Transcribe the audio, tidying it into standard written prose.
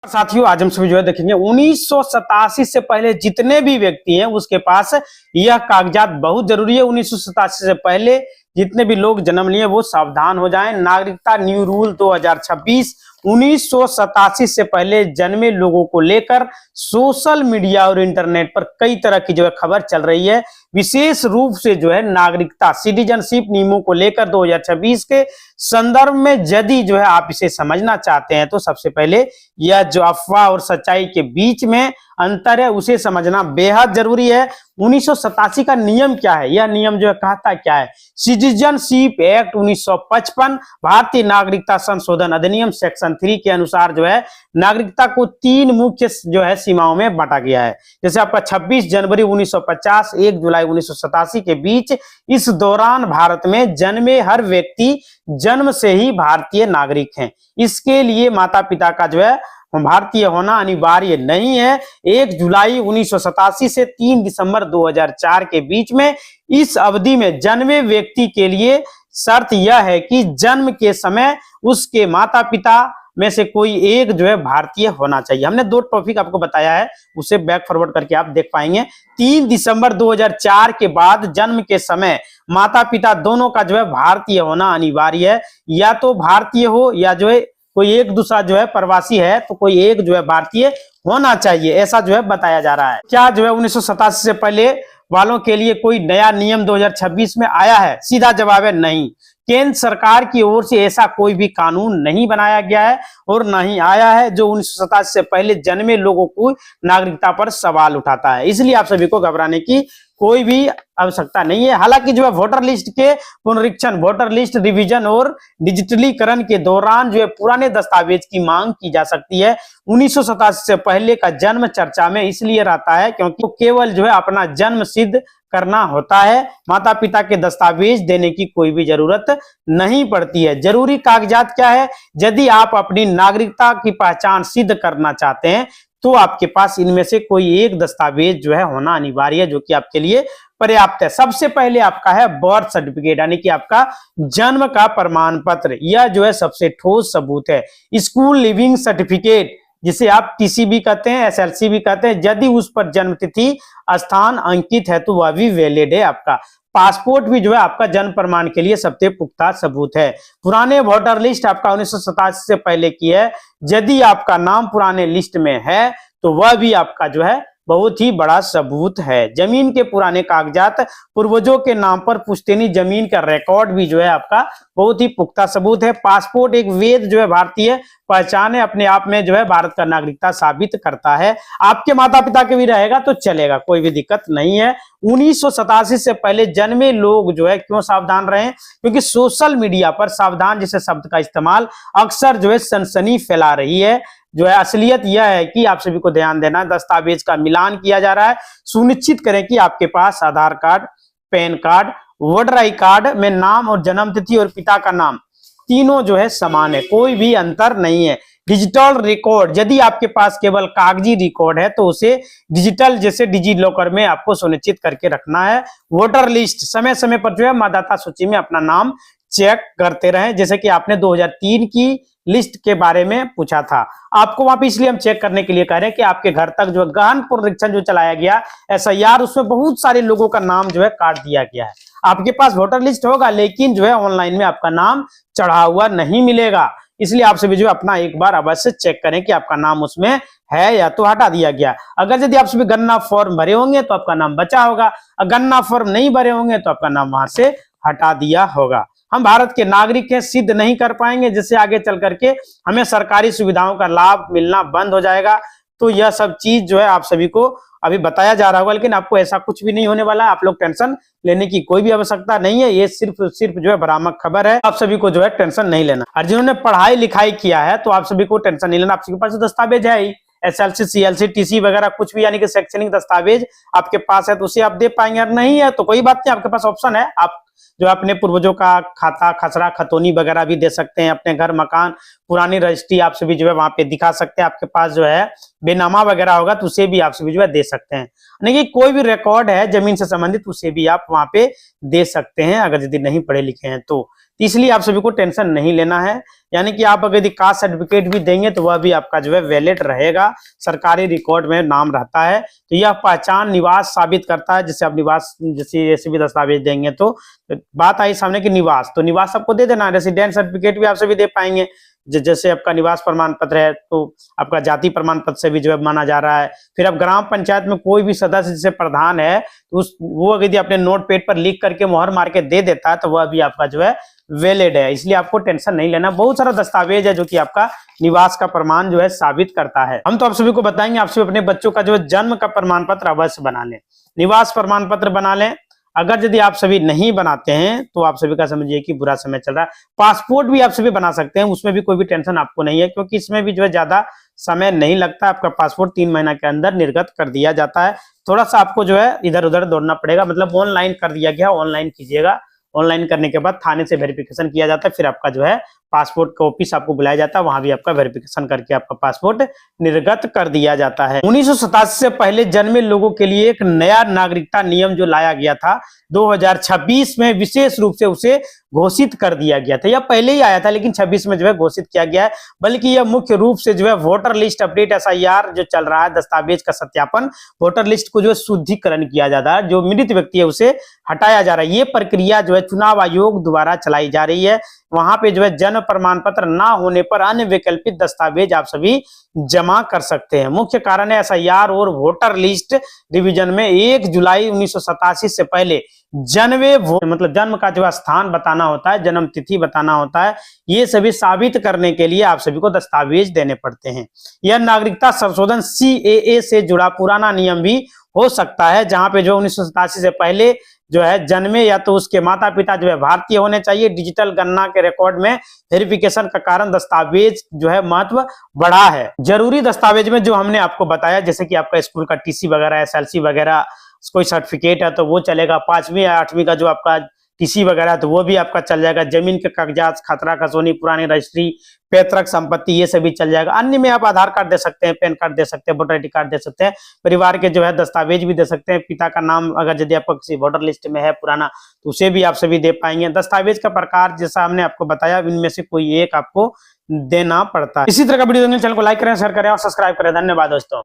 साथियों, आज हम सभी जो है देखेंगे 1987 से पहले जितने भी व्यक्ति हैं उसके पास यह कागजात बहुत जरूरी है। 1987 से पहले जितने भी लोग जन्म लिए वो सावधान हो जाएं। नागरिकता न्यू रूल 2026 1987 से पहले जन्मे लोगों को लेकर सोशल मीडिया और इंटरनेट पर कई तरह की जो है खबर चल रही है। विशेष रूप से जो है नागरिकता सिटीजनशिप नियमों को लेकर 2026 के संदर्भ में यदि जो है आप इसे समझना चाहते हैं तो सबसे पहले यह जो अफवाह और सच्चाई के बीच में अंतर है उसे समझना बेहद जरूरी है। 1987 का नियम क्या है, यह नियम जो है कहता क्या है। सिटीजनशिप एक्ट 1955 भारतीय नागरिकता संशोधन अधिनियम सेक्शन 3 के अनुसार जो है नागरिकता को 3 मुख्य जो है सीमाओं में बांटा गया है। जैसे आपका 26 जनवरी 1950 1 जुलाई 1987 के बीच, इस दौरान भारत में जन्मे हर व्यक्ति जन्म से ही भारतीय नागरिक हैं। इसके लिए माता पिता का जो है भारतीय होना अनिवार्य नहीं है। 1 जुलाई 1987 से 3 दिसंबर 2004 के बीच में इस अवधि में जन्मे व्यक्ति के लिए शर्त यह है कि जन्म के समय उसके माता पिता में से कोई एक जो है भारतीय होना चाहिए। हमने 2 टॉपिक आपको बताया है, उसे बैक फॉरवर्ड करके आप देख पाएंगे। 3 दिसंबर 2004 के बाद जन्म के समय माता पिता दोनों का जो है भारतीय होना अनिवार्य है। या तो भारतीय हो या जो है कोई एक दूसरा जो है प्रवासी है तो कोई एक जो है भारतीय होना चाहिए, ऐसा जो है बताया जा रहा है। क्या जो है 1987 से पहले वालों के लिए कोई नया नियम 2026 में आया है? सीधा जवाब है नहीं। केंद्र सरकार की ओर से ऐसा कोई भी कानून नहीं बनाया गया है और नहीं आया है जो 1987 से पहले जन्मे लोगों को नागरिकता पर सवाल उठाता है। इसलिए आप सभी को घबराने की कोई भी आवश्यकता नहीं है। हालांकि जो है वोटर लिस्ट के पुनरीक्षण, वोटर लिस्ट रिवीजन और डिजिटलीकरण के दौरान जो है पुराने दस्तावेज की मांग की जा सकती है। 1987 से पहले का जन्म चर्चा में इसलिए रहता है क्योंकि केवल जो है अपना जन्म सिद्ध करना होता है, माता पिता के दस्तावेज देने की कोई भी जरूरत नहीं पड़ती है। जरूरी कागजात क्या है? यदि आप अपनी नागरिकता की पहचान सिद्ध करना चाहते हैं तो आपके पास इनमें से कोई एक दस्तावेज जो है होना अनिवार्य है जो कि आपके लिए पर्याप्त है। सबसे पहले आपका है बर्थ सर्टिफिकेट, यानी कि आपका जन्म का प्रमाण पत्र। यह जो है सबसे ठोस सबूत है। स्कूल लिविंग सर्टिफिकेट, जिसे आप टीसी भी कहते हैं, एसएलसी भी कहते हैं, यदि उस पर जन्म तिथि स्थान अंकित है तो वह भी वैलिड है। आपका पासपोर्ट भी जो है आपका जन्म प्रमाण के लिए सबसे पुख्ता सबूत है। पुराने वोटर लिस्ट आपका 1987 से पहले की है, यदि आपका नाम पुराने लिस्ट में है तो वह भी आपका जो है बहुत ही बड़ा सबूत है। जमीन के पुराने कागजात, पूर्वजों के नाम पर पुश्तैनी जमीन का रिकॉर्ड भी जो है आपका बहुत ही पुख्ता सबूत है। पासपोर्ट एक वैध जो है भारतीय पहचान है, अपने आप में जो है भारत का नागरिकता साबित करता है। आपके माता पिता के भी रहेगा तो चलेगा, कोई भी दिक्कत नहीं है। 1987 से पहले जन्मे लोग जो है क्यों सावधान रहे? क्योंकि सोशल मीडिया पर सावधान जैसे शब्द का इस्तेमाल अक्सर जो है सनसनी फैला रही है। जो है असलियत यह है कि आप सभी को ध्यान देना, दस्तावेज का मिलान किया जा रहा है। सुनिश्चित करें कि आपके पास Aadhaar card, PAN card, voter I card में नाम और जन्म तिथि और पिता का नाम तीनों जो है समान है, कोई भी अंतर नहीं है। डिजिटल रिकॉर्ड, यदि आपके पास केवल कागजी रिकॉर्ड है तो उसे डिजिटल जैसे डिजी लॉकर में आपको सुनिश्चित करके रखना है। वोटर लिस्ट, समय समय पर जो है मतदाता सूची में अपना नाम चेक करते रहें। जैसे कि आपने 2003 की लिस्ट के बारे में पूछा था, आपको वहां पे इसलिए हम चेक करने के लिए कह रहे हैं कि आपके घर तक जो गहन पुनरीक्षण जो चलाया गया एसआईआर, उसमें बहुत सारे लोगों का नाम जो है काट दिया गया है। आपके पास वोटर लिस्ट होगा लेकिन जो है ऑनलाइन में आपका नाम चढ़ा हुआ नहीं मिलेगा। इसलिए आप सभी जो अपना एक बार अवश्य चेक करें कि आपका नाम उसमें है या तो हटा दिया गया। अगर यदि आप सभी गन्ना फॉर्म भरे होंगे तो आपका नाम बचा होगा, अगर गन्ना फॉर्म नहीं भरे होंगे तो आपका नाम वहां से हटा दिया होगा। हम भारत के नागरिक हैं, सिद्ध नहीं कर पाएंगे जिससे आगे चल करके हमें सरकारी सुविधाओं का लाभ मिलना बंद हो जाएगा। तो यह सब चीज जो है आप सभी को अभी बताया जा रहा होगा, लेकिन आपको ऐसा कुछ भी नहीं होने वाला है। आप लोग टेंशन लेने की कोई भी आवश्यकता नहीं है, ये सिर्फ जो है भ्रामक खबर है। आप सभी को जो है टेंशन नहीं लेना। और जिन्होंने पढ़ाई लिखाई किया है तो आप सभी को टेंशन नहीं लेना, आप सभी के पास दस्तावेज है ही, एसएलसी, सीएलसी, टीसी वगैरह कुछ भी, यानी कि शैक्षणिक दस्तावेज आपके पास है तो उसे आप दे पाएंगे। और नहीं है तो कोई बात नहीं, आपके पास ऑप्शन है, आप जो अपने पूर्वजों का खाता, खसरा, खतौनी वगैरह भी दे सकते हैं। अपने घर, मकान, पुरानी रजिस्ट्री आप सभी जो है वहां पे दिखा सकते हैं। आपके पास जो है बेनामा वगैरह होगा तो उसे भी आप सभी जो है दे सकते हैं। यानी कि कोई भी रिकॉर्ड है जमीन से संबंधित उसे भी आप वहां पे दे सकते हैं अगर यदि नहीं पढ़े लिखे हैं तो। तो इसलिए आप सभी को टेंशन नहीं लेना है। यानी कि आप अगर यदि कास्ट सर्टिफिकेट भी देंगे तो वह भी आपका जो है वैलिड रहेगा, सरकारी रिकॉर्ड में नाम रहता है। तो यह पहचान निवास साबित करता है, जिससे आप निवास जैसे भी दस्तावेज देंगे। तो बात आई सामने कि निवास, तो निवास आपको दे देना। रेसिडेंट सर्टिफिकेट भी आप सभी दे पाएंगे, जैसे आपका निवास प्रमाण पत्र है तो आपका जाति प्रमाण पत्र से भी जो है माना जा रहा है। फिर आप ग्राम पंचायत में कोई भी सदस्य जैसे प्रधान है तो वो यदि अपने नोट पैड पर लिख करके मोहर मार के दे देता है तो वह भी आपका जो है वैलिड है। इसलिए आपको टेंशन नहीं लेना। बहुत सारा दस्तावेज है जो कि आपका निवास का प्रमाण जो है साबित करता है। हम तो आप सभी को बताएंगे, आप सभी अपने बच्चों का जो है जन्म का प्रमाण पत्र अवश्य बना लें, निवास प्रमाण पत्र बना लें। अगर यदि आप सभी नहीं बनाते हैं तो आप सभी का समझिए कि बुरा समय चल रहा है। पासपोर्ट भी आप सभी बना सकते हैं, उसमें भी कोई भी टेंशन आपको नहीं है, क्योंकि इसमें भी जो है ज्यादा समय नहीं लगता। आपका पासपोर्ट 3 महीना के अंदर निर्गत कर दिया जाता है। थोड़ा सा आपको जो है इधर उधर दौड़ना पड़ेगा, मतलब ऑनलाइन कर दिया गया, ऑनलाइन कीजिएगा। ऑनलाइन करने के बाद थाने से वेरिफिकेशन किया जाता है, फिर आपका जो है पासपोर्ट का ऑफिस आपको बुलाया जाता है, वहां भी आपका वेरिफिकेशन करके आपका पासपोर्ट निर्गत कर दिया जाता है। 1987 से पहले जन्मे लोगों के लिए एक नया नागरिकता नियम जो लाया गया था 2026 में, विशेष रूप से उसे घोषित कर दिया गया था। यह पहले ही आया था लेकिन 26 में जो है घोषित किया गया है। बल्कि यह मुख्य रूप से जो है वोटर लिस्ट अपडेट SIR जो चल रहा है, दस्तावेज का सत्यापन, वोटर लिस्ट को जो है शुद्धिकरण किया जाता है, जो मृत व्यक्ति है उसे हटाया जा रहा है। ये प्रक्रिया जो है चुनाव आयोग द्वारा चलाई जा रही है। वहां पे जो है जन्म प्रमाण पत्र ना होने पर अन्य वैकल्पिक दस्तावेज आप सभी जमा कर सकते हैं। मुख्य कारण है SIR और वोटर लिस्ट डिवीजन में 1 जुलाई 1987 से पहले जन्मे मतलब जन्म का जो स्थान बताना होता है, जन्म तिथि बताना होता है। ये सभी साबित करने के लिए आप सभी को दस्तावेज देने पड़ते हैं। यह नागरिकता संशोधन CAA से जुड़ा पुराना नियम भी हो सकता है, जहां पे जो 1987 से पहले जो है जन्मे या तो उसके माता पिता जो है भारतीय होने चाहिए। डिजिटल गणना के रिकॉर्ड में वेरिफिकेशन का कारण दस्तावेज जो है महत्व बढ़ा है। जरूरी दस्तावेज में जो हमने आपको बताया, जैसे कि आपका स्कूल का TC वगैरह, SLC वगैरह, कोई सर्टिफिकेट है तो वो चलेगा। 5वीं या 8वीं का जो आपका TC वगैरह तो वो भी आपका चल जाएगा। जमीन के कागजात, खतरा खसोनी, पुरानी रजिस्ट्री, पैतृक संपत्ति, ये सभी चल जाएगा। अन्य में आप आधार कार्ड दे सकते हैं, पैन कार्ड दे सकते हैं, वोटर ID कार्ड दे सकते हैं, परिवार के जो है दस्तावेज भी दे सकते हैं। पिता का नाम अगर यदि आपका किसी वोटर लिस्ट में है पुराना तो उसे भी आप सभी दे पाएंगे। दस्तावेज का प्रकार जैसा हमने आपको बताया, इनमें से कोई एक आपको देना पड़ता है। इसी तरह का वीडियो चैनल को लाइक करें, शेयर करें और सब्सक्राइब करें। धन्यवाद दोस्तों।